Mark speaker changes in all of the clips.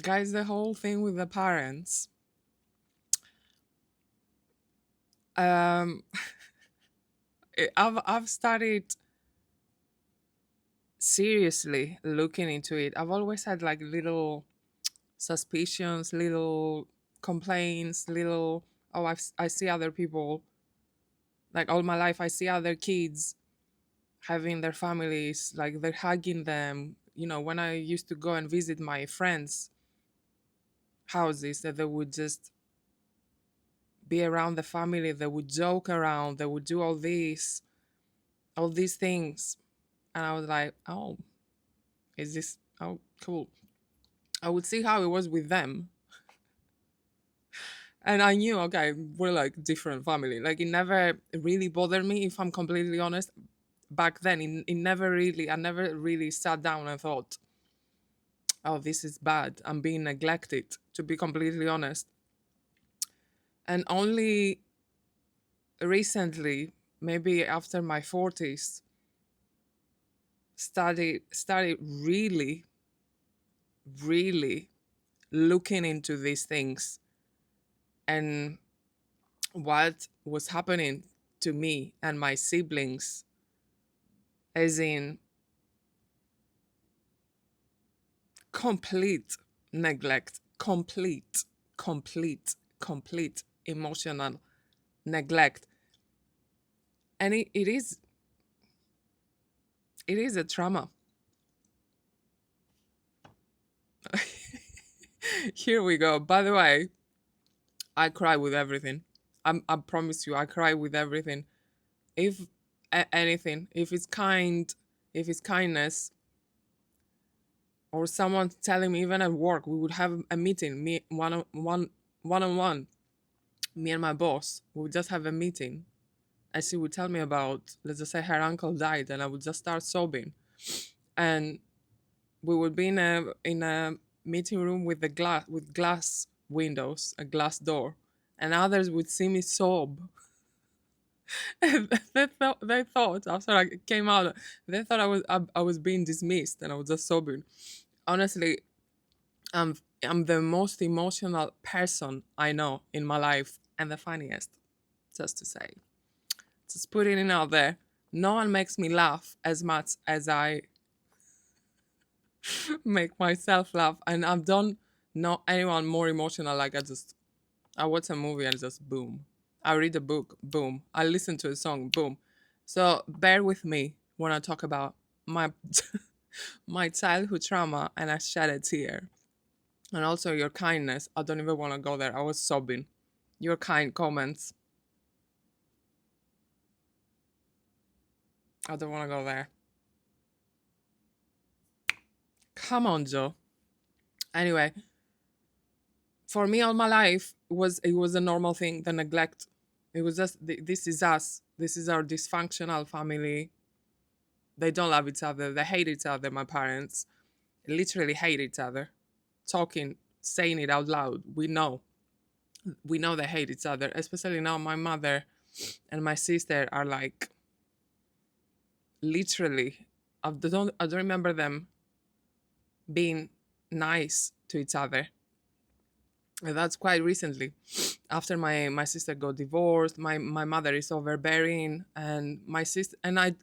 Speaker 1: Guys, the whole thing with the parents. Um, I've started seriously looking into it. I've always had like little suspicions, little complaints, little, oh, I see other people, like all my life I see other kids having their families, like they're hugging them. You know, when I used to go and visit my friends' houses, that they would just be around the family, they would joke around, they would do all these things. And I was like, oh, is this, oh, cool. I would see how it was with them. And I knew, okay, we're like different family. Like it never really bothered me, if I'm completely honest. Back then, it never really, I never really sat down and thought, oh, this is bad. I'm being neglected, to be completely honest. And only recently, maybe after my 40s, started really, really looking into these things and what was happening to me and my siblings, as in complete neglect, complete emotional neglect. And it is a trauma. Here we go. By the way, I cry with everything. I promise you, I cry with everything. If anything, if it's kind, if it's kindness, or someone telling me, even at work, we would have a meeting, me one on one, me and my boss, we would just have a meeting, and she would tell me about, let's just say, her uncle died, and I would just start sobbing, and we would be in a meeting room with glass windows, a glass door, and others would see me sob. And they thought after I came out, they thought I was being dismissed, and I was just sobbing. Honestly, I'm I'm the most emotional person I know in my life, and the funniest. Just to say, just putting it out there. No one makes me laugh as much as I make myself laugh, and I don't know anyone more emotional. Like I watch a movie and just boom. I read a book, boom. I listen to a song, boom. So bear with me when I talk about my my childhood trauma and I shed a tear. And also your kindness. I don't even want to go there. I was sobbing. Your kind comments. I don't want to go there. Come on, Joe. Anyway, for me all my life it was a normal thing, the neglect. It was just this is us. This is our dysfunctional family. They don't love each other. They hate each other, my parents. Literally hate each other. Talking, saying it out loud. We know. We know they hate each other. Especially now my mother and my sister are like literally I don't remember them being nice to each other. And that's quite recently. After my sister got divorced, my mother is overbearing, and my sister and I,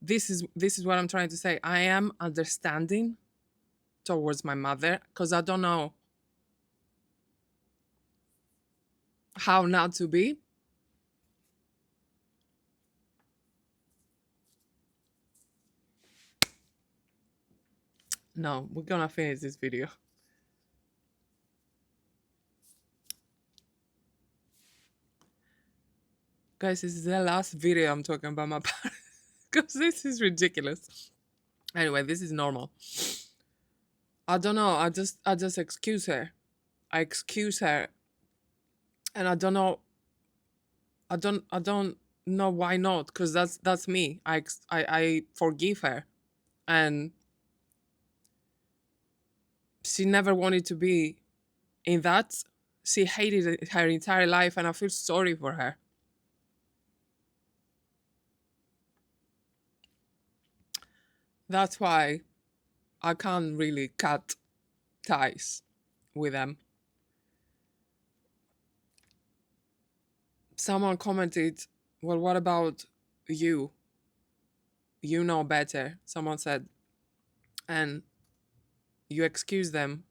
Speaker 1: this is what I'm trying to say. I am understanding towards my mother because I don't know how not to be. No, we're gonna finish this video. Guys, this is the last video I'm talking about my parents because this is ridiculous. Anyway, this is normal. I don't know. I just excuse her. I excuse her, and I don't know why not, because that's me. I forgive her, and she never wanted to be in that. She hated it her entire life, and I feel sorry for her. That's why I can't really cut ties with them. Someone commented, well, what about you? You know better. Someone said, and you excuse them,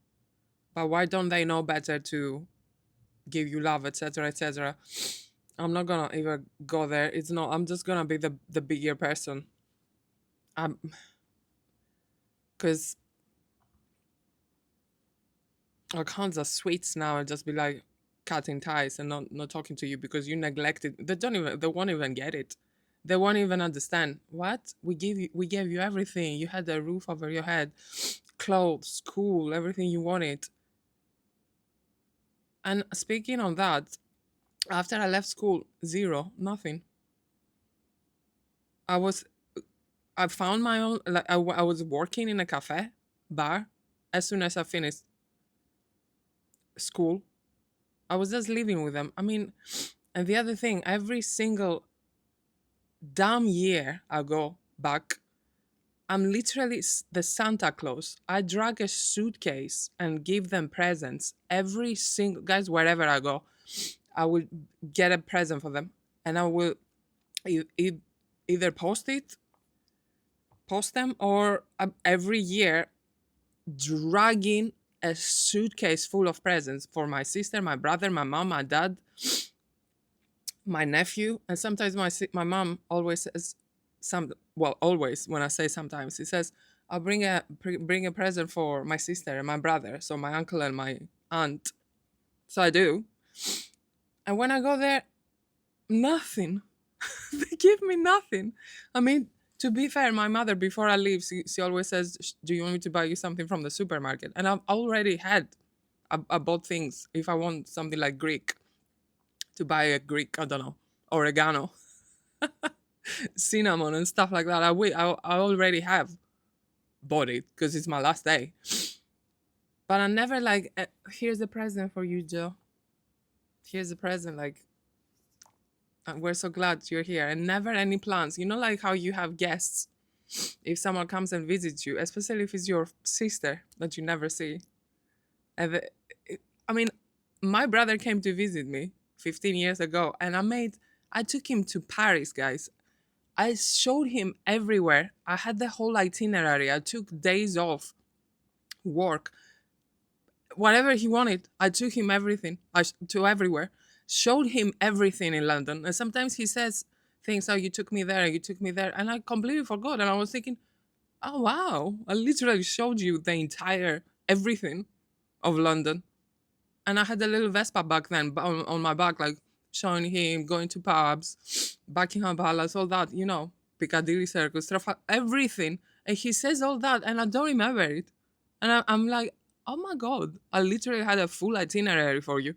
Speaker 1: but why don't they know better to give you love, etc., etc.? I'm not gonna even go there. It's not. I'm just gonna be the bigger person. Because I can't just sweets now and just be like cutting ties and not talking to you because you neglected. They won't even get it. They won't even understand. What? We gave you everything. You had a roof over your head, clothes, school, everything you wanted. And speaking on that, after I left school, zero, nothing. I was I found my own, like I was working in a cafe bar as soon as I finished school. I was just living with them. I mean, and the other thing, every single damn year I go back, I'm literally the Santa Claus. I drag a suitcase and give them presents every single, guys, wherever I go. I will get a present for them, and I will e- e- either post them, or every year dragging a suitcase full of presents for my sister, my brother, my mom, my dad, my nephew, and sometimes my mom always says always when I say sometimes, he says, I'll bring a present for my sister and my brother, so my uncle and my aunt. So I do, and when I go there, nothing. They give me nothing. I mean, to be fair, my mother, before I leave, she always says, do you want me to buy you something from the supermarket? And I've already had, I bought things. If I want something like Greek, to buy a Greek, I don't know, oregano, cinnamon and stuff like that. I already have bought it because it's my last day. But I never like, here's a present for you, Joe. Here's a present. Like, we're so glad you're here. And never any plans. You know, like how you have guests. If someone comes and visits you, especially if it's your sister that you never see. And I mean, my brother came to visit me 15 years ago, and I took him to Paris, guys. I showed him everywhere. I had the whole itinerary. I took days off work, whatever he wanted. I took him everything. To everywhere. Showed him everything in London. And sometimes he says things, "Oh, you took me there, you took me there," and I completely forgot. And I was thinking, "Oh wow, I literally showed you the entire everything of London." And I had a little Vespa back then on my back, like showing him going to pubs, Buckingham Palace, all that, Piccadilly Circus, everything. And he says all that, and I don't remember it. And I'm like, oh my God, I literally had a full itinerary for you.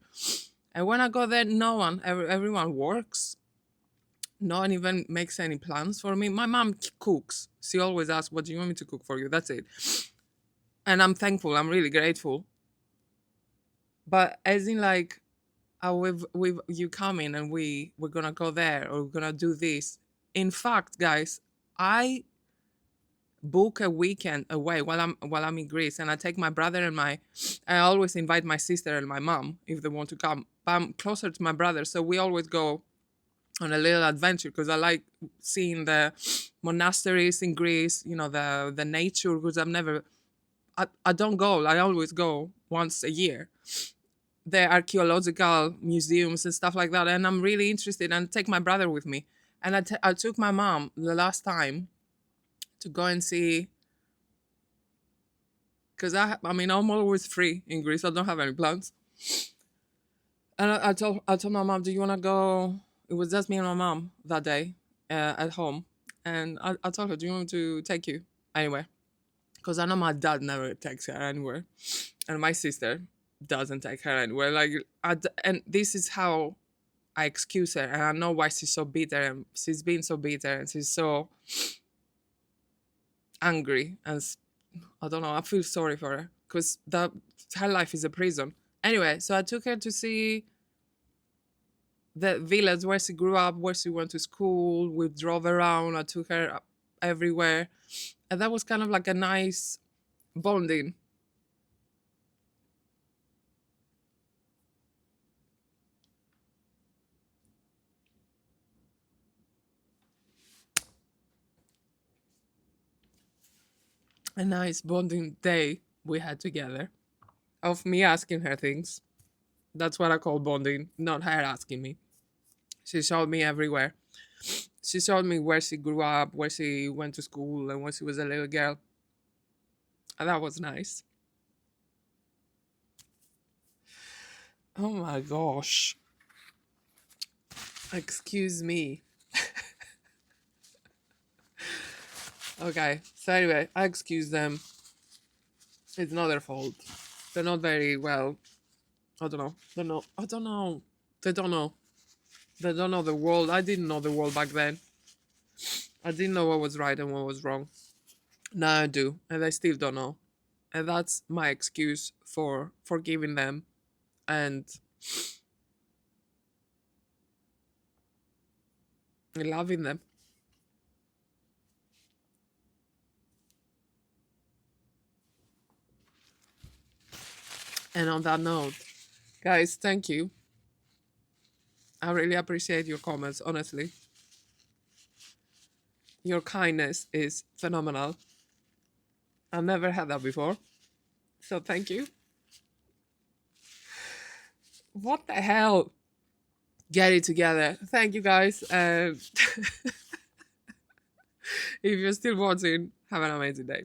Speaker 1: And when I go there, no one, everyone works. No one even makes any plans for me. My mom cooks. She always asks, what do you want me to cook for you? That's it. And I'm thankful. I'm really grateful. But as in like, we've you come in and we're gonna go there or we're gonna do this. In fact, guys, I book a weekend away while I'm in Greece, and I take my brother and I always invite my sister and my mom if they want to come. But I'm closer to my brother, so we always go on a little adventure because I like seeing the monasteries in Greece, the nature, because I don't go. I always go once a year, the archaeological museums and stuff like that, and I'm really interested, and take my brother with me. And I took my mom the last time to go and see, because I mean, I'm always free in Greece. I don't have any plans. And I told my mom, do you want to go? It was just me and my mom that day at home. And I told her, do you want me to take you anywhere? Because I know my dad never takes her anywhere. And my sister doesn't take her anywhere. Like, and this is how I excuse her. And I know why she's so bitter. And she's been so bitter. And she's so angry. And I don't know. I feel sorry for her. Because her life is a prison. Anyway, so I took her to see the village where she grew up, where she went to school. We drove around. I took her everywhere. And that was kind of like a nice bonding a nice bonding day we had together of me asking her things. That's what I call bonding, not her asking me. She showed me everywhere. She showed me where she grew up, where she went to school, and when she was a little girl. And that was nice. Oh my gosh. Excuse me. Okay, so anyway, I excuse them. It's not their fault. They're not very well. I don't know. They're not. I don't know. They don't know. They don't know the world. I didn't know the world back then. I didn't know what was right and what was wrong. Now I do, and I still don't know. And that's my excuse for forgiving them and loving them. And on that note, guys, thank you. I really appreciate your comments, honestly. Your kindness is phenomenal. I've never had that before. So thank you. What the hell? Get it together. Thank you guys. And if you're still watching, have an amazing day.